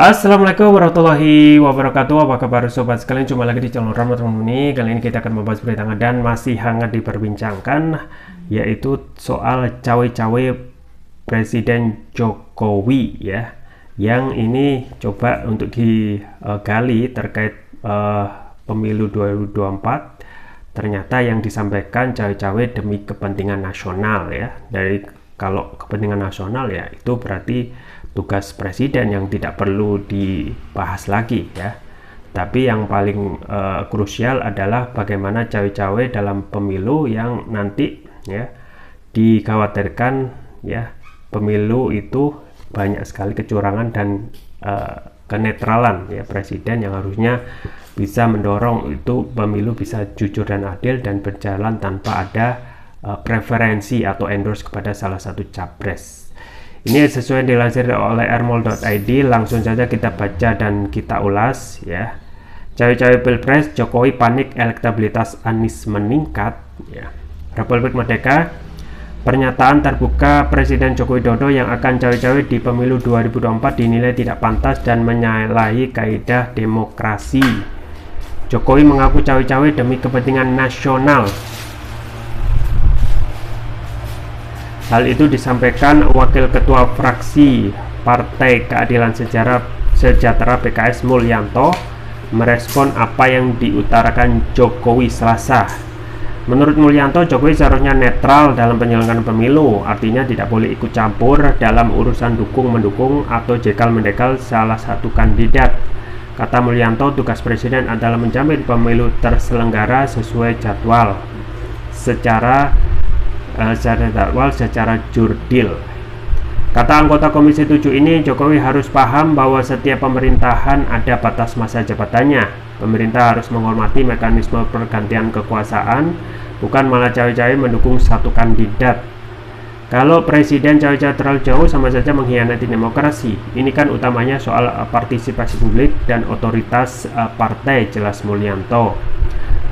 Assalamualaikum warahmatullahi wabarakatuh. Apa kabar sobat sekalian? Jumpa lagi di channel Rahmat Muni. Kali ini kita akan membahas berita hangat dan masih hangat diperbincangkan, yaitu soal cawe-cawe Presiden Jokowi ya. Yang ini coba untuk digali terkait pemilu 2024. Ternyata yang disampaikan cawe-cawe demi kepentingan nasional ya. Kalau kepentingan nasional ya itu berarti tugas presiden yang tidak perlu dibahas lagi ya. Tapi yang paling krusial adalah bagaimana cawe-cawe dalam pemilu yang nanti ya dikhawatirkan ya pemilu itu banyak sekali kecurangan dan kenetralan ya presiden yang harusnya bisa mendorong itu pemilu bisa jujur dan adil dan berjalan tanpa ada preferensi atau endorse kepada salah satu capres. Ini sesuai dilansir oleh rmol.id. Langsung saja kita baca dan kita ulas ya. Cawe-cawe Pilpres, Jokowi panik elektabilitas Anies meningkat ya. Republik Merdeka, pernyataan terbuka Presiden Joko Widodo yang akan cawe-cawe di pemilu 2024 dinilai tidak pantas dan menyalahi kaidah demokrasi. Jokowi mengaku cawe-cawe demi kepentingan nasional. Hal itu disampaikan Wakil Ketua Fraksi Partai Keadilan Sejahtera PKS Mulyanto merespon apa yang diutarakan Jokowi Selasa. Menurut Mulyanto, Jokowi seharusnya netral dalam penyelenggaraan pemilu, artinya tidak boleh ikut campur dalam urusan dukung-mendukung atau jekal-mendekal salah satu kandidat. Kata Mulyanto, tugas presiden adalah menjamin pemilu terselenggara sesuai jadwal secara jurdil. Kata anggota Komisi 7 ini, Jokowi harus paham bahwa setiap pemerintahan ada batas masa jabatannya. Pemerintah harus menghormati mekanisme pergantian kekuasaan, bukan malah cawe-cawe mendukung satu kandidat. Kalau presiden cawe-cawe terlalu jauh sama saja mengkhianati demokrasi. Ini kan utamanya soal partisipasi publik dan otoritas partai, jelas Mulyanto.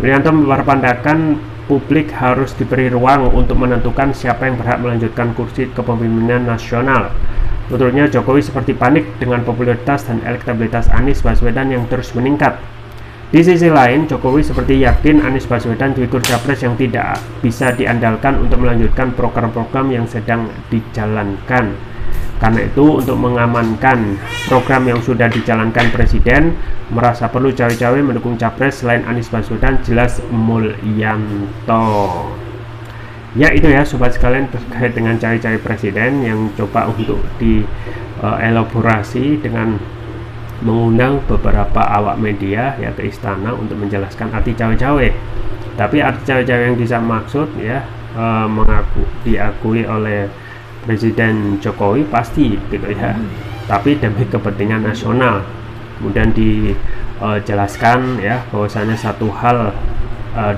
Mulyanto berpandangan publik harus diberi ruang untuk menentukan siapa yang berhak melanjutkan kursi kepemimpinan nasional. Menurutnya Jokowi seperti panik dengan popularitas dan elektabilitas Anies Baswedan yang terus meningkat. Di sisi lain, Jokowi seperti yakin Anies Baswedan figur capres yang tidak bisa diandalkan untuk melanjutkan program-program yang sedang dijalankan. Karena itu, untuk mengamankan program yang sudah dijalankan presiden, merasa perlu cawe-cawe mendukung capres selain Anies Baswedan, jelas Mulyanto. Ya itu ya sobat sekalian terkait dengan cawe-cawe presiden yang coba untuk dielaborasi dengan mengundang beberapa awak media ya ke istana untuk menjelaskan arti cawe-cawe. Tapi arti cawe-cawe yang dimaksud ya diakui oleh Presiden Jokowi pasti gitu ya, tapi demi kepentingan nasional. Kemudian dijelaskan ya bahwasanya satu hal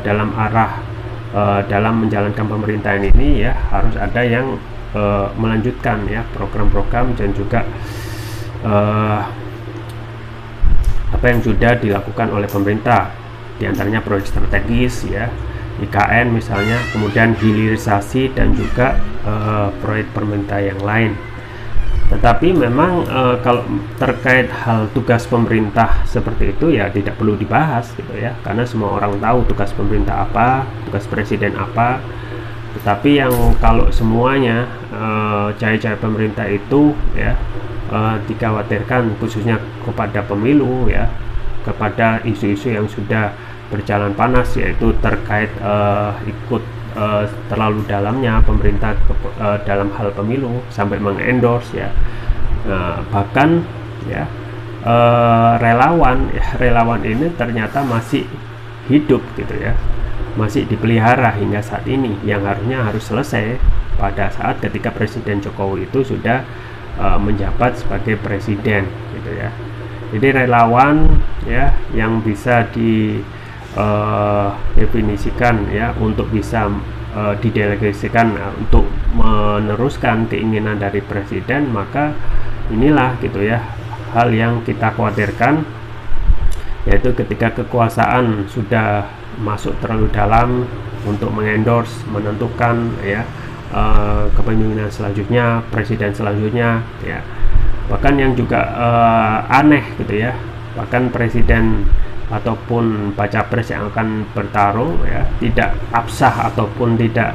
dalam arah dalam menjalankan pemerintahan ini ya harus ada yang melanjutkan ya program-program dan juga apa yang sudah dilakukan oleh pemerintah, diantaranya proyek strategis ya, IKN misalnya, kemudian hilirisasi dan juga proyek pemerintah yang lain. Tetapi memang kalau terkait hal tugas pemerintah seperti itu ya tidak perlu dibahas gitu ya, karena semua orang tahu tugas pemerintah apa, tugas presiden apa. Tetapi yang kalau semuanya cawe-cawe pemerintah itu ya dikhawatirkan khususnya kepada pemilu ya, kepada isu-isu yang sudah berjalan panas, yaitu terkait ikut terlalu dalamnya pemerintah dalam hal pemilu sampai mengendorse ya, bahkan ya relawan ini ternyata masih hidup gitu ya, masih dipelihara hingga saat ini, yang harus selesai pada saat ketika Presiden Jokowi itu sudah menjabat sebagai presiden gitu ya. Jadi relawan ya yang bisa definisikan ya untuk bisa didelegasikan untuk meneruskan keinginan dari presiden, maka inilah gitu ya hal yang kita khawatirkan, yaitu ketika kekuasaan sudah masuk terlalu dalam untuk mengendorse, menentukan ya kepemimpinan selanjutnya, presiden selanjutnya ya, Bahkan yang juga aneh gitu ya, bahkan presiden ataupun baca pres yang akan bertarung ya tidak absah ataupun tidak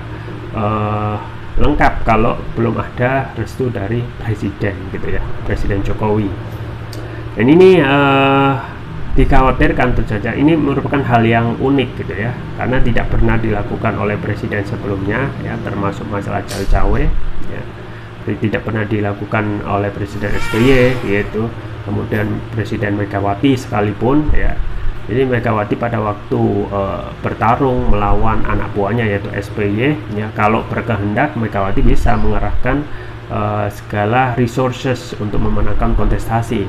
lengkap kalau belum ada restu dari presiden gitu ya, Presiden Jokowi. Dan ini dikhawatirkan tentu saja ini merupakan hal yang unik gitu ya, karena tidak pernah dilakukan oleh presiden sebelumnya ya, termasuk masalah cawe-cawe ya, tidak pernah dilakukan oleh Presiden SBY yaitu, kemudian Presiden Megawati sekalipun ya. Jadi Megawati pada waktu bertarung melawan anak buahnya yaitu SBY ya, kalau berkehendak Megawati bisa mengerahkan segala resources untuk memenangkan kontestasi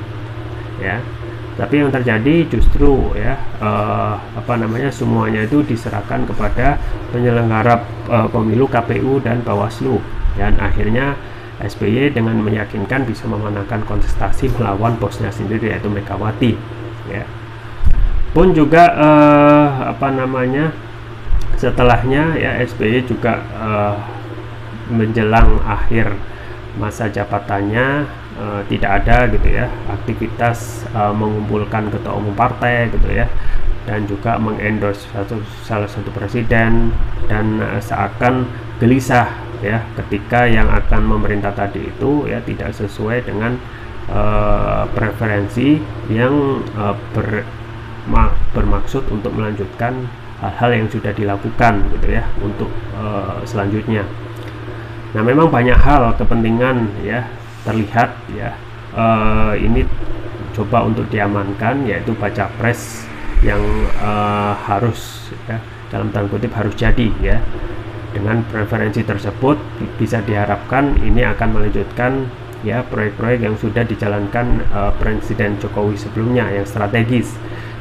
ya. Tapi yang terjadi justru ya semuanya itu diserahkan kepada penyelenggara pemilu KPU dan Bawaslu, dan akhirnya SBY dengan meyakinkan bisa memenangkan kontestasi melawan bosnya sendiri yaitu Megawati ya. Pun juga setelahnya ya SBY juga menjelang akhir masa jabatannya tidak ada gitu ya aktivitas mengumpulkan ketua umum partai gitu ya, dan juga mengendorse salah satu presiden, dan seakan gelisah ya ketika yang akan memerintah tadi itu ya tidak sesuai dengan preferensi yang bermaksud untuk melanjutkan hal-hal yang sudah dilakukan gitu ya untuk selanjutnya. Nah, memang banyak hal kepentingan ya terlihat ya ini coba untuk diamankan, yaitu baca pres yang harus ya, dalam tanda kutip harus jadi ya. Dengan preferensi tersebut bisa diharapkan ini akan melanjutkan ya proyek-proyek yang sudah dijalankan Presiden Jokowi sebelumnya yang strategis.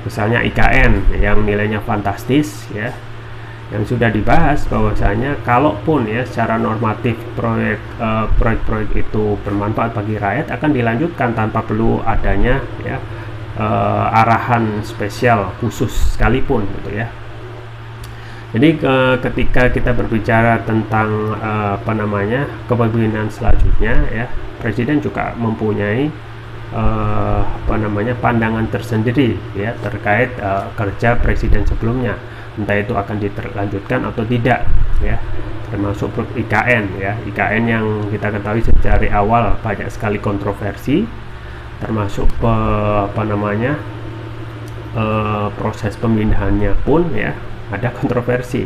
Misalnya IKN yang nilainya fantastis ya, yang sudah dibahas bahwasanya kalaupun ya secara normatif proyek-proyek itu bermanfaat bagi rakyat akan dilanjutkan tanpa perlu adanya ya arahan spesial khusus sekalipun gitu ya. Jadi ketika kita berbicara tentang kepemimpinan selanjutnya ya, presiden juga mempunyai pandangan tersendiri ya terkait kerja presiden sebelumnya, entah itu akan dilanjutkan atau tidak ya, termasuk IKN ya. IKN yang kita ketahui dari awal banyak sekali kontroversi, termasuk proses pemindahannya pun ya ada kontroversi.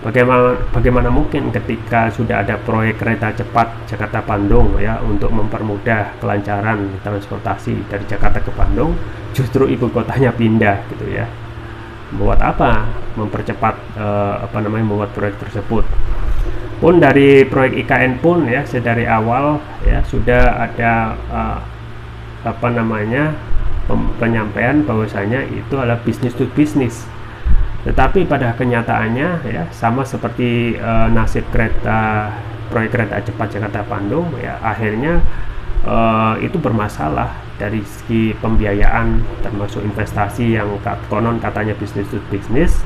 Bagaimana mungkin ketika sudah ada proyek kereta cepat Jakarta-Bandung ya untuk mempermudah kelancaran transportasi dari Jakarta ke Bandung, justru ibu kotanya pindah gitu ya. Buat apa mempercepat membuat proyek tersebut? Pun dari proyek IKN pun ya sedari awal ya sudah ada penyampaian bahwasanya itu adalah bisnis to bisnis. Tetapi pada kenyataannya ya sama seperti nasib proyek kereta cepat Jakarta-Bandung ya, akhirnya itu bermasalah dari segi pembiayaan, termasuk investasi yang konon katanya bisnis to bisnis,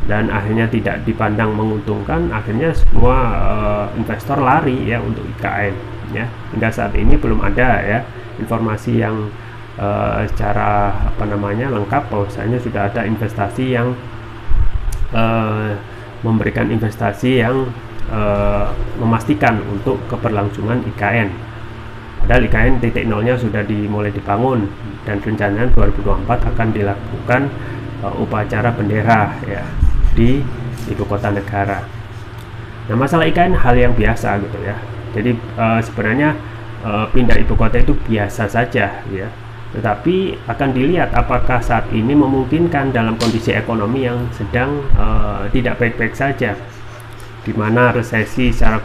dan akhirnya tidak dipandang menguntungkan. Akhirnya semua investor lari ya untuk IKN ya. Hingga saat ini belum ada ya informasi yang secara lengkap bahwasanya sudah ada investasi yang memberikan investasi yang memastikan untuk keberlangsungan IKN. Padahal IKN titik nolnya sudah dimulai dibangun, dan rencananya 2024 akan dilakukan upacara bendera ya di ibu kota negara. Nah, masalah IKN hal yang biasa gitu ya. Jadi sebenarnya pindah ibu kota itu biasa saja ya. Tetapi akan dilihat apakah saat ini memungkinkan dalam kondisi ekonomi yang sedang tidak baik-baik saja, di mana resesi secara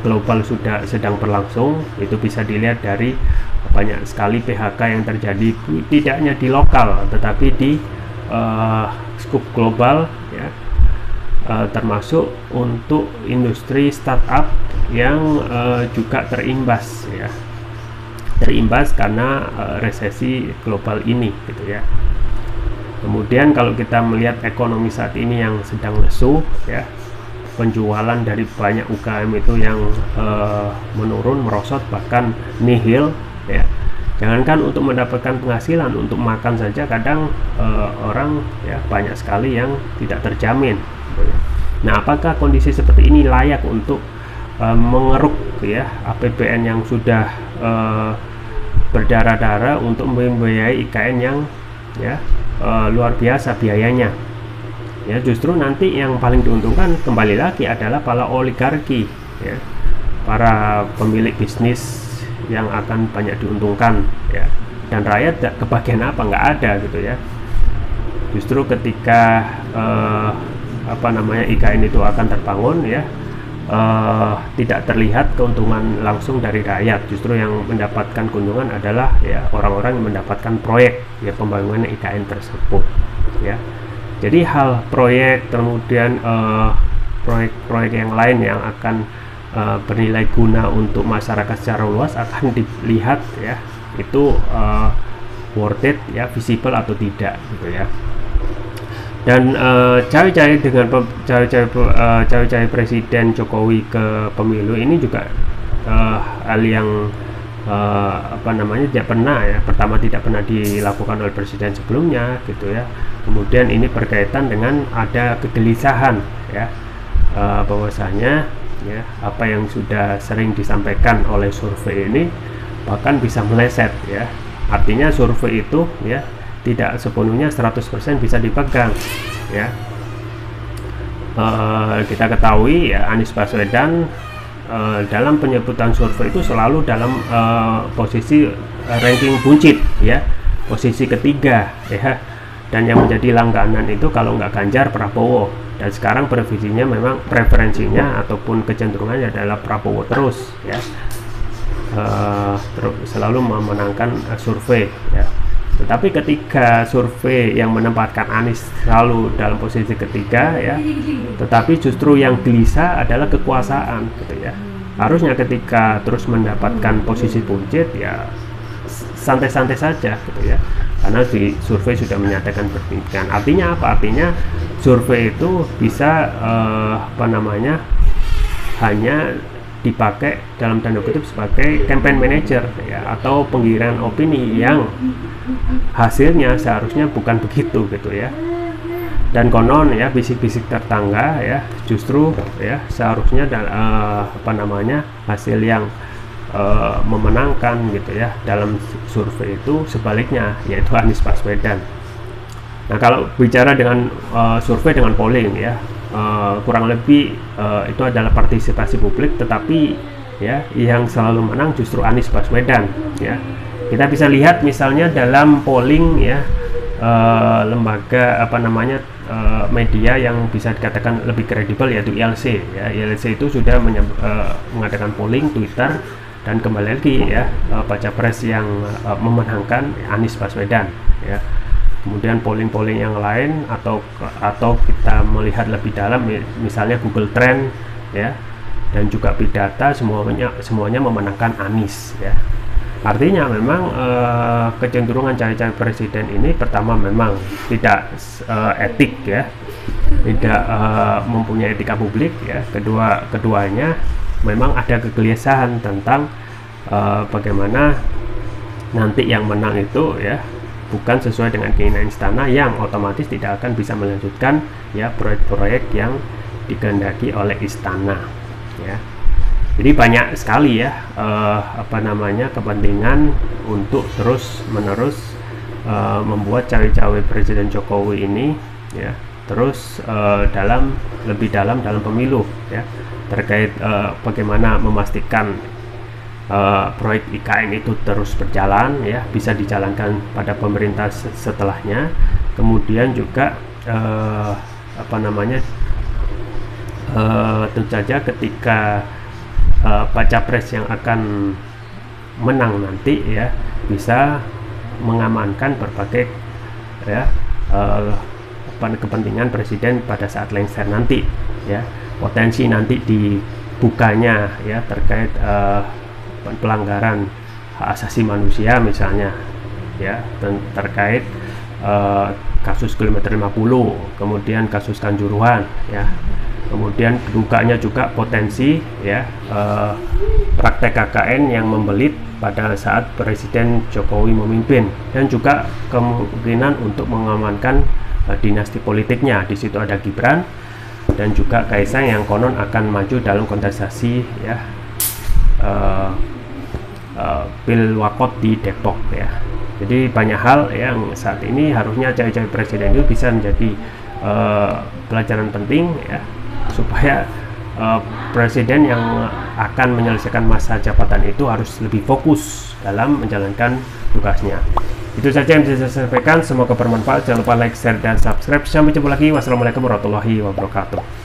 global sudah sedang berlangsung. Itu bisa dilihat dari banyak sekali PHK yang terjadi, tidak hanya di lokal tetapi di skup global ya, termasuk untuk industri startup yang juga terimbas karena resesi global ini gitu ya. Kemudian kalau kita melihat ekonomi saat ini yang sedang lesu ya, penjualan dari banyak UKM itu yang menurun, merosot, bahkan nihil ya. Jangankan untuk mendapatkan penghasilan, untuk makan saja kadang orang ya banyak sekali yang tidak terjamin gitu ya. Nah, apakah kondisi seperti ini layak untuk mengeruk ya APBN yang sudah berdarah-darah untuk membiayai IKN yang ya luar biasa biayanya? Ya, justru nanti yang paling diuntungkan kembali lagi adalah para oligarki ya, para pemilik bisnis yang akan banyak diuntungkan ya, dan rakyat kebagian apa, nggak ada gitu ya. Justru ketika IKN itu akan terbangun ya, tidak terlihat keuntungan langsung dari rakyat. Justru yang mendapatkan keuntungan adalah ya orang-orang yang mendapatkan proyek ya pembangunan IKN tersebut ya. Jadi hal proyek, kemudian proyek-proyek yang lain yang akan bernilai guna untuk masyarakat secara luas akan dilihat ya itu worth it ya, visible atau tidak gitu ya. Dan cawe-cawe dengan cawe-cawe Presiden Jokowi ke pemilu ini juga hal yang tidak pernah dilakukan oleh presiden sebelumnya gitu ya. Kemudian ini berkaitan dengan ada kegelisahan ya, bahwasanya ya apa yang sudah sering disampaikan oleh survei ini bahkan bisa meleset ya. Artinya survei itu ya tidak sepenuhnya 100% bisa dipegang ya. Kita ketahui ya Anies Baswedan dalam penyebutan survei itu selalu dalam posisi ranking buncit ya, posisi ketiga ya, dan yang menjadi langganan itu kalau nggak Ganjar, Prabowo. Dan sekarang memang preferensinya ataupun kecenderungannya adalah Prabowo terus ya, selalu memenangkan survei ya. Tetapi ketika survei yang menempatkan Anies selalu dalam posisi ketiga ya, tetapi justru yang gelisah adalah kekuasaan gitu ya. Harusnya ketika terus mendapatkan posisi buncit ya santai-santai saja gitu ya, karena di survei sudah menyatakan demikian. Artinya apa? Artinya survei itu bisa hanya dipakai dalam tanda kutip sebagai campaign manager ya, atau penggiringan opini yang hasilnya seharusnya bukan begitu gitu ya. Dan konon ya bisik-bisik tetangga ya justru ya seharusnya hasil yang memenangkan gitu ya dalam survei itu sebaliknya, yaitu Anies Baswedan. Nah, kalau bicara dengan survei dengan polling ya, kurang lebih itu adalah partisipasi publik, tetapi ya yang selalu menang justru Anies Baswedan ya. Kita bisa lihat misalnya dalam polling ya, lembaga media yang bisa dikatakan lebih kredibel yaitu ILC ya. ILC itu sudah mengadakan polling Twitter, dan kembali lagi ya baca pres yang memenangkan Anies Baswedan ya. Kemudian polling-polling yang lain atau kita melihat lebih dalam misalnya Google Trend ya, dan juga Big Data, semuanya memenangkan Anies ya. Artinya memang kecenderungan cawe-cawe presiden ini pertama memang tidak etik ya, tidak mempunyai etika publik ya. Keduanya memang ada kegelisahan tentang bagaimana nanti yang menang itu ya bukan sesuai dengan keinginan istana, yang otomatis tidak akan bisa melanjutkan ya proyek-proyek yang dikehendaki oleh istana ya. Jadi banyak sekali ya kepentingan untuk terus-menerus membuat cawe-cawe Presiden Jokowi ini ya terus lebih dalam dalam pemilu ya, terkait bagaimana memastikan proyek IKN itu terus berjalan ya, bisa dijalankan pada pemerintah setelahnya. Kemudian juga tentu saja ketika baca pres yang akan menang nanti ya bisa mengamankan berbagai ya kepentingan presiden pada saat lengser nanti ya. Potensi nanti dibukanya ya terkait pelanggaran hak asasi manusia misalnya ya, terkait kasus kilometer 50, kemudian kasus Kanjuruhan ya, Kemudian duganya juga potensi ya praktek KKN yang membelit pada saat Presiden Jokowi memimpin, dan juga kemungkinan untuk mengamankan dinasti politiknya. Di situ ada Gibran dan juga Kaisang yang konon akan maju dalam kontestasi ya Pilwakot di Depok ya. Jadi banyak hal yang saat ini harusnya cawe-cawe presiden itu bisa menjadi pelajaran penting ya, supaya presiden yang akan menyelesaikan masa jabatan itu harus lebih fokus dalam menjalankan tugasnya. Itu saja yang bisa saya sampaikan, semoga bermanfaat. Jangan lupa like, share, dan subscribe. Sampai jumpa lagi. Wassalamualaikum warahmatullahi wabarakatuh.